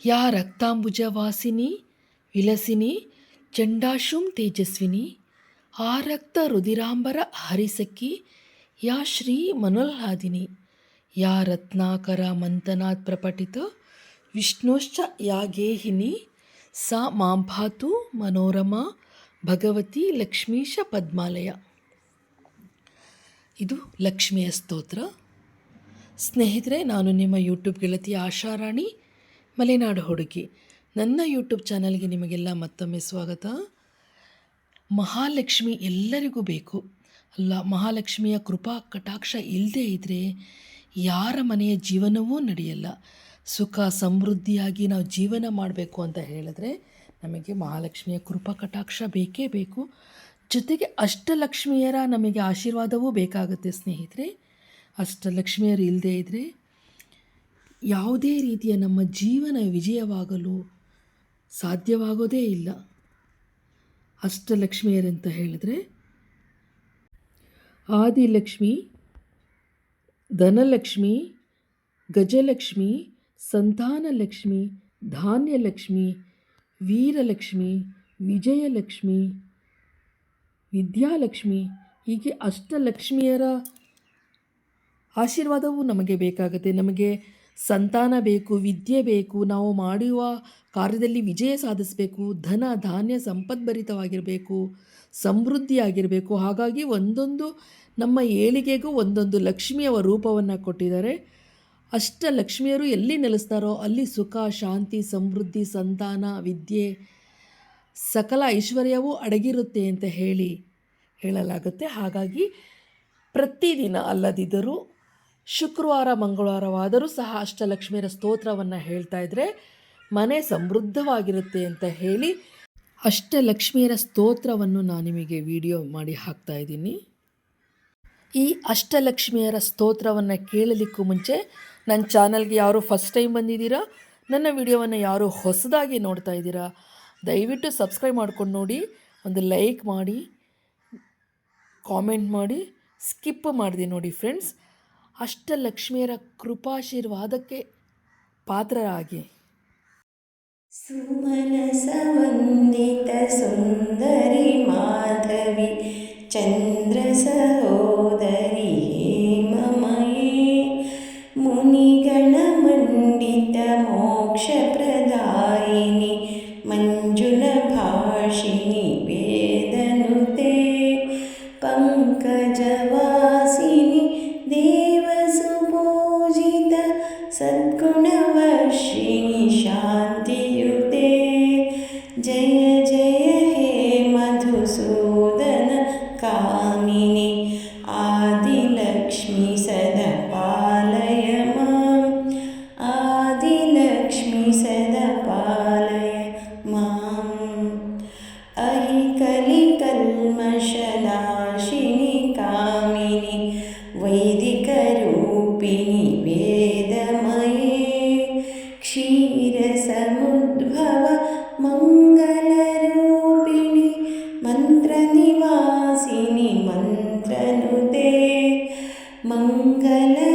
ಯಾ ರಕ್ತಾಂಬುಜವಾಸಿನಿ ವಿಲಸಿನಿ ಚಂಡಾಶುಂ ತೇಜಸ್ವಿನಿ ಆ ರಕ್ತ ರುಧಿರಾಂಬರ ಹರಿಸಖಿ ಯಾ ಶ್ರೀ ಮನೋಲ್ಲಾದಿನಿ ಯಾ ರತ್ನಾಕರ ಮಂಥನಾತ್ ಪ್ರಪಟಿತ ವಿಷ್ಣೋಶ್ಚ ಯಾ ಗೇಹಿನಿ ಸಾ ಮಾಂಭಾತು ಮನೋರಮಾ ಭಗವತಿ ಲಕ್ಷ್ಮೀಶ ಪದ್ಮಾಲಯ. ಇದು ಲಕ್ಷ್ಮಿಯ ಸ್ತೋತ್ರ. ಸ್ನೇಹಿತರೆ, ನಾನು ನಿಮ್ಮ ಯೂಟ್ಯೂಬ್ ಗೆಳತಿ ಆಶಾರಾಣಿ ಮಲೆನಾಡು ಹುಡುಗಿ. ನನ್ನ ಯೂಟ್ಯೂಬ್ ಚಾನಲ್ಗೆ ನಿಮಗೆಲ್ಲ ಮತ್ತೊಮ್ಮೆ ಸ್ವಾಗತ. ಮಹಾಲಕ್ಷ್ಮಿ ಎಲ್ಲರಿಗೂ ಬೇಕು ಅಲ್ಲ. ಮಹಾಲಕ್ಷ್ಮಿಯ ಕೃಪಾ ಕಟಾಕ್ಷ ಇಲ್ಲದೇ ಇದ್ದರೆ ಯಾರ ಮನೆಯ ಜೀವನವೂ ನಡೆಯಲ್ಲ. ಸುಖ ಸಮೃದ್ಧಿಯಾಗಿ ನಾವು ಜೀವನ ಮಾಡಬೇಕು ಅಂತ ಹೇಳಿದ್ರೆ ನಮಗೆ ಮಹಾಲಕ್ಷ್ಮಿಯ ಕೃಪಾ ಕಟಾಕ್ಷ ಬೇಕೇ ಬೇಕು. ಜೊತೆಗೆ ಅಷ್ಟಲಕ್ಷ್ಮಿಯರ ನಮಗೆ ಆಶೀರ್ವಾದವೂ ಬೇಕಾಗುತ್ತೆ ಸ್ನೇಹಿತರೆ. ಅಷ್ಟಲಕ್ಷ್ಮಿಯರು ಇಲ್ಲದೇ ಇದ್ದರೆ ಯಾವುದೇ ರೀತಿಯ ನಮ್ಮ ಜೀವನ ವಿಜಯವಾಗಲು ಸಾಧ್ಯವಾಗೋದೇ ಇಲ್ಲ. ಅಷ್ಟಲಕ್ಷ್ಮಿಯರಂತ ಹೇಳಿದ್ರೆ ಆದಿಲಕ್ಷ್ಮಿ, ಧನಲಕ್ಷ್ಮಿ, ಗಜಲಕ್ಷ್ಮಿ, ಸಂತಾನಲಕ್ಷ್ಮಿ, ಧಾನ್ಯಲಕ್ಷ್ಮಿ, ವೀರಲಕ್ಷ್ಮಿ, ವಿಜಯಲಕ್ಷ್ಮಿ, ವಿದ್ಯಾಲಕ್ಷ್ಮಿ, ಹೀಗೆ ಅಷ್ಟಲಕ್ಷ್ಮಿಯರ ಆಶೀರ್ವಾದವೂ ನಮಗೆ ಬೇಕಾಗುತ್ತೆ. ನಮಗೆ ಸಂತಾನ ಬೇಕು, ವಿದ್ಯೆ ಬೇಕು, ನಾವು ಮಾಡುವ ಕಾರ್ಯದಲ್ಲಿ ವಿಜಯ ಸಾಧಿಸಬೇಕು, ಧನ ಧಾನ್ಯ ಸಂಪದ್ಭರಿತವಾಗಿರಬೇಕು, ಸಮೃದ್ಧಿಯಾಗಿರಬೇಕು. ಹಾಗಾಗಿ ಒಂದೊಂದು ನಮ್ಮ ಏಳಿಗೆಗೂ ಒಂದೊಂದು ಲಕ್ಷ್ಮಿಯ ರೂಪವನ್ನು ಕೊಟ್ಟಿದ್ದಾರೆ. ಅಷ್ಟಲಕ್ಷ್ಮಿಯರು ಎಲ್ಲಿ ನೆಲೆಸ್ತಾರೋ ಅಲ್ಲಿ ಸುಖ, ಶಾಂತಿ, ಸಮೃದ್ಧಿ, ಸಂತಾನ, ವಿದ್ಯೆ, ಸಕಲ ಐಶ್ವರ್ಯವೂ ಅಡಗಿರುತ್ತೆ ಅಂತ ಹೇಳಲಾಗುತ್ತೆ. ಹಾಗಾಗಿ ಪ್ರತಿದಿನ ಅಲ್ಲದಿದ್ದರೂ ಶುಕ್ರವಾರ ಮಂಗಳವಾರವಾದರೂ ಸಹ ಅಷ್ಟಲಕ್ಷ್ಮಿಯರ ಸ್ತೋತ್ರವನ್ನು ಹೇಳ್ತಾ ಇದ್ದರೆ ಮನೆ ಸಮೃದ್ಧವಾಗಿರುತ್ತೆ ಅಂತ ಹೇಳಿ ಅಷ್ಟಲಕ್ಷ್ಮಿಯರ ಸ್ತೋತ್ರವನ್ನು ನಾನು ನಿಮಗೆ ವಿಡಿಯೋ ಮಾಡಿ ಹಾಕ್ತಾ ಇದ್ದೀನಿ. ಈ ಅಷ್ಟಲಕ್ಷ್ಮಿಯರ ಸ್ತೋತ್ರವನ್ನು ಕೇಳಲಿಕ್ಕೂ ಮುಂಚೆ ನನ್ನ ಚಾನಲ್ಗೆ ಯಾರು ಫಸ್ಟ್ ಟೈಮ್ ಬಂದಿದ್ದೀರಾ, ನನ್ನ ವಿಡಿಯೋವನ್ನು ಯಾರು ಹೊಸದಾಗಿ ನೋಡ್ತಾ ಇದ್ದೀರಾ, ದಯವಿಟ್ಟು ಸಬ್ಸ್ಕ್ರೈಬ್ ಮಾಡ್ಕೊಂಡು ನೋಡಿ, ಒಂದು ಲೈಕ್ ಮಾಡಿ, ಕಾಮೆಂಟ್ ಮಾಡಿ, ಸ್ಕಿಪ್ ಮಾಡಿದೆ ನೋಡಿ ಫ್ರೆಂಡ್ಸ್. ಅಷ್ಟಲಕ್ಷ್ಮಿಯರ ಕೃಪಾಶೀರ್ವಾದಕ್ಕೆ ಪಾತ್ರರಾಗಿ. ಸುಮನಸ ವಂದಿತ ಸುಂದರಿ ಮಾಧವಿ ಚಂದ್ರ ಸಹೋದರಿ ಹೇಮಮಯೇ ಮುನಿಗಣ ಮಂಡಿತ ಮೋಕ್ಷ ಪ್ರದಾಯಿನಿ ಮಂಜುಳ ಭಾಷಿಣಿ ವೇದನುತೆ ಪಂಕಜವಾಸಿನಿ ದೇವಸುಪೂಜಿತ ಸದ್ಗುಣವರ್ಷಿಣಿ ಶಾಂತಿಯುತೆ ಜಯ ಜಯ ಹೇ ಮಧುಸೂದನ ಕಾಮಿನಿ ಆದಿಲಕ್ಷ್ಮಿ ಸದಾ ಪಾಲಯ ಮಾಂ ಆದಿಲಕ್ಷ್ಮಿ ಸದಾ ಪಾಲಯ ಮಾಂ ಅಹಿ ಕಲಿ ಕಲ್ಮಷನಾಶಿನಿ ಕಾಮಿನಿ ವೈದಿಕ ರೂಪಿಣಿ ವೇದಮಯೇ ಕ್ಷೀರ ಸಮುದ್ಭವ ಮಂಗಲರೂಪಿಣಿ ಮಂತ್ರ ನಿವಾಸಿನಿ ಮಂತ್ರನುತೆ ಮಂಗಲದಾಯಿನಿ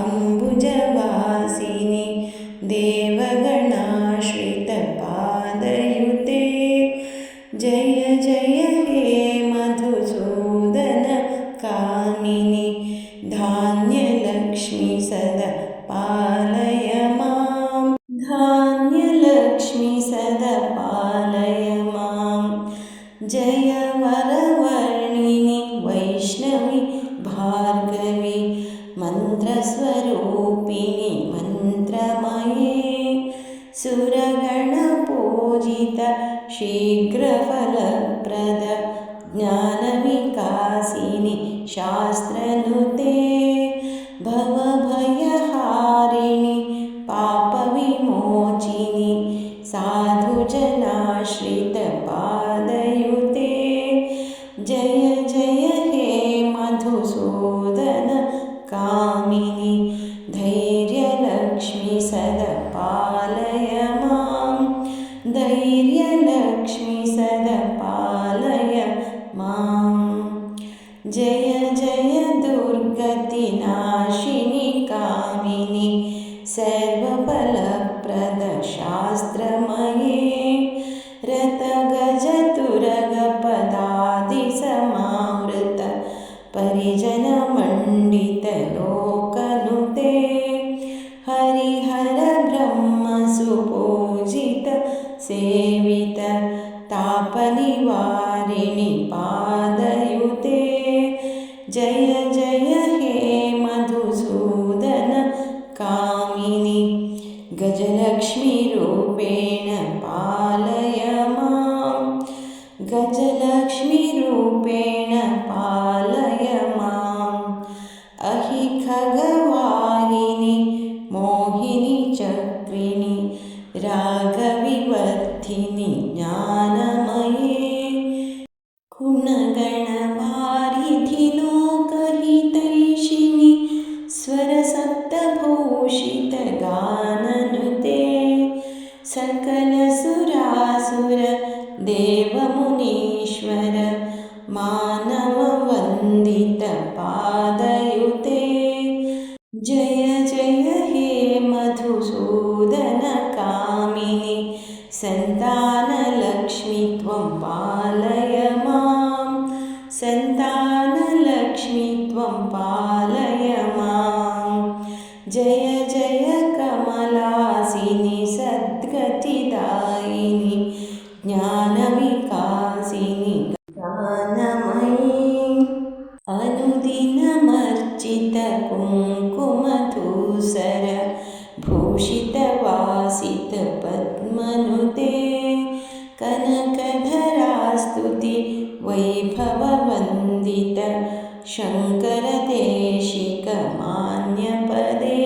ಅಂಬುಜವಾಸಿನಿ ದೇವಗಣಾಶ್ರಿತ ಪಾದಯುತೆ ಜಯ ಜಯ ಹೇ ಮಧುಸೂದನ ಕಾಮಿನಿ ಧಾನ್ಯಲಕ್ಷ್ಮಿ ಸದಾ ಪಾಲಯ ಮಾಂ ಧಾನ್ಯಲಕ್ಷ್ಮಿ ಸದಾ ಪಾಲಯ ಮಾಂ ಜಯ ವರವರ್ಣಿನಿ ವೈಷ್ಣವಿ ಭಾರ್ಗವಿ ಮಂತ್ರಸ್ವರೂಪಿಣಿ ಮಂತ್ರಮಯೇ ಸುರಗಣ ಪೂಜಿತ ಶೀಘ್ರಫಲಪ್ರದ ಜ್ಞಾನವಿಕಾಸಿನಿ ಶಾಸ್ತ್ರನುತೆ ಭವಭಯಹಾರಿಣಿ ಪಾಪವಿಮೋಚಿನಿ ಸಾಧುಜನಾಶ್ರಿತ ಪಾದಯುತೆ ಜಯ ಜಯ ಹೇ ಮಧುಸೂದನ ಕಾಮಿನಿ ಧೈರ್ಯಲಕ್ಷ್ಮಿ ಸದಾ ಪಾಲಯ ಮಾಂ ಧೈರ್ಯಲಕ್ಷ್ಮಿ ಸದಾ ಪಾಲಯ ಮಾಂ ಜಯ ಜಯ ದುರ್ಗತಿ ನಾಶಿನಿ ಕಾಮಿನಿ ಸರ್ವಪ फलप्रदशास्त्रमये रतगजतुरगपदादिसमावृत परिजनमण्डितलोकनुते हरिहरब्रह्मसुपूजित सेवित तापनिवारिणि पादयुते जय जय हे मधुसूदन कामिनि गजलक्ष्मीरूपेण पालय मां गजलक्ष्मीरूपेण पालय माम् अहि खगवाहिनि मोहिनि चक्रिणि रागविवर्धिनि ज्ञानमये गुणगणवारिधि लोकहितैषिणि स्वरसप्तभूषितगाननुते सकलसुरासुर देवमुनीश्वर मानववन्दितपादयुते जय जय हे मधुसूदन कामिनि सन्तानलक्ष्मि त्वं पालय मां सन्तानलक्ष्मि त्वं पालय मां जय जय कमलासिनि सद्गतिदायिनि ज्ञानविकासिनि ज्ञानमयी अनुदिनमर्चितकुङ्कुमधूसर भूषितवासितपद्मनुते कनकधरास्तुति वैभववन्दित शङ्करदेशिकमान्यपदे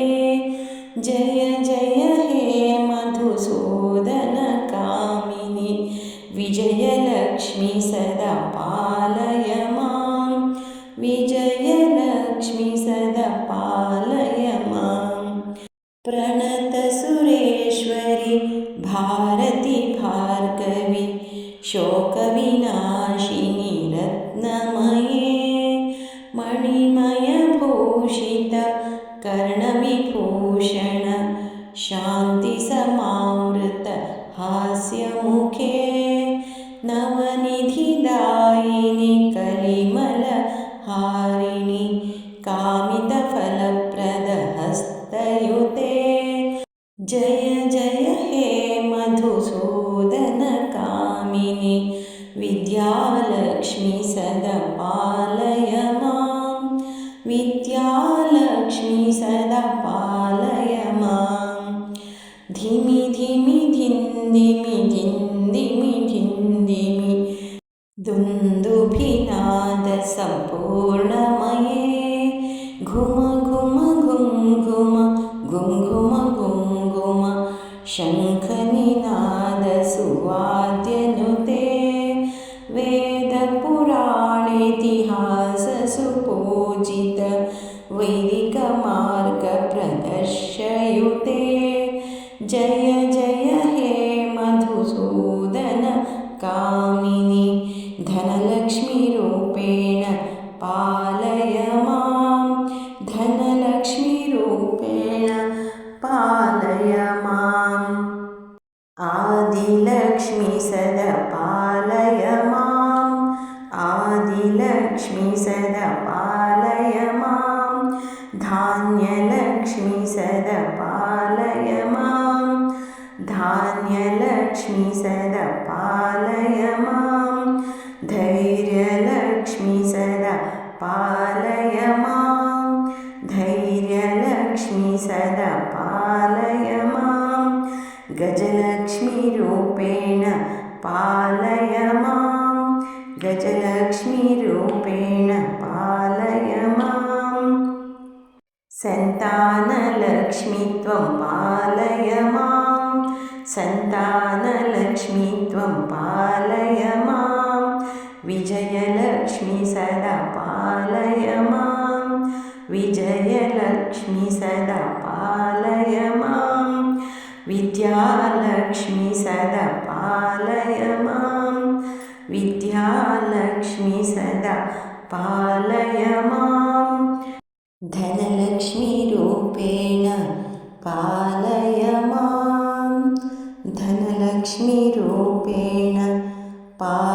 जय जय हे मधुसूदन कामिनि विजयलक्ष्मि सदा पालय मां विजयलक्ष्मि सदा पालय माम् प्रणतसुरेश्वरि भारति भार्गवि शोकविनाशिनि रत्नमये मणिमयभूषित कर्णविभूषण शान्तिसमावृत हास्यमुखे नवनिधिदायिनि कलिमलहारिणि कामितफलप्रदहस्तयुते जय जय हे मधुसूदन कामिनि विद्यालक्ष्मि सदा पालय मां विद्यालक्ष्मि सदा पालय मां धिमि धिमि धिन्दिमि धिन्दिमि धिन्दिमि दुन्दुभिनादसम्पूर्णमये घुम घुम घुं घुम घुं घुम घुं घुम शङ्खनिनादसुवाद्यनुते वेदपुराणेतिहाससुपूजित वैदिकमार्गप्रदर्शयुते जय जय हे मधुसूदन कामिनि धनलक्ष्मीरूपेण पालय मां धनलक्ष्मीरूपेण पालय माम् आदिलक्ष्मि सदा पालय मां आदिलक्ष्मि सदा पालय मां धान्यलक्ष्मि सदा पालय मां धान्यलक्ष्मि सदा पालय मां धैर्यलक्ष्मि सदा पालय मां धैर्यलक्ष्मि सदा पालय मां गजलक्ष्मीरूपेण पालय मां गजलक्ष्मीरूपेण पालय माम् सन्तानलक्ष्मि त्वं पालय मां सन्तानलक्ष्मि त्वं पालय मां विजयलक्ष्मि सदा पालय मां विजयलक्ष्मि सदा पालय मां विद्यालक्ष्मि सदा पालय मां विद्यालक्ष्मि सदा पालय मां धनलक्ष्मीरूपेण पालय मां धनलक्ष्मीरूपेण पालय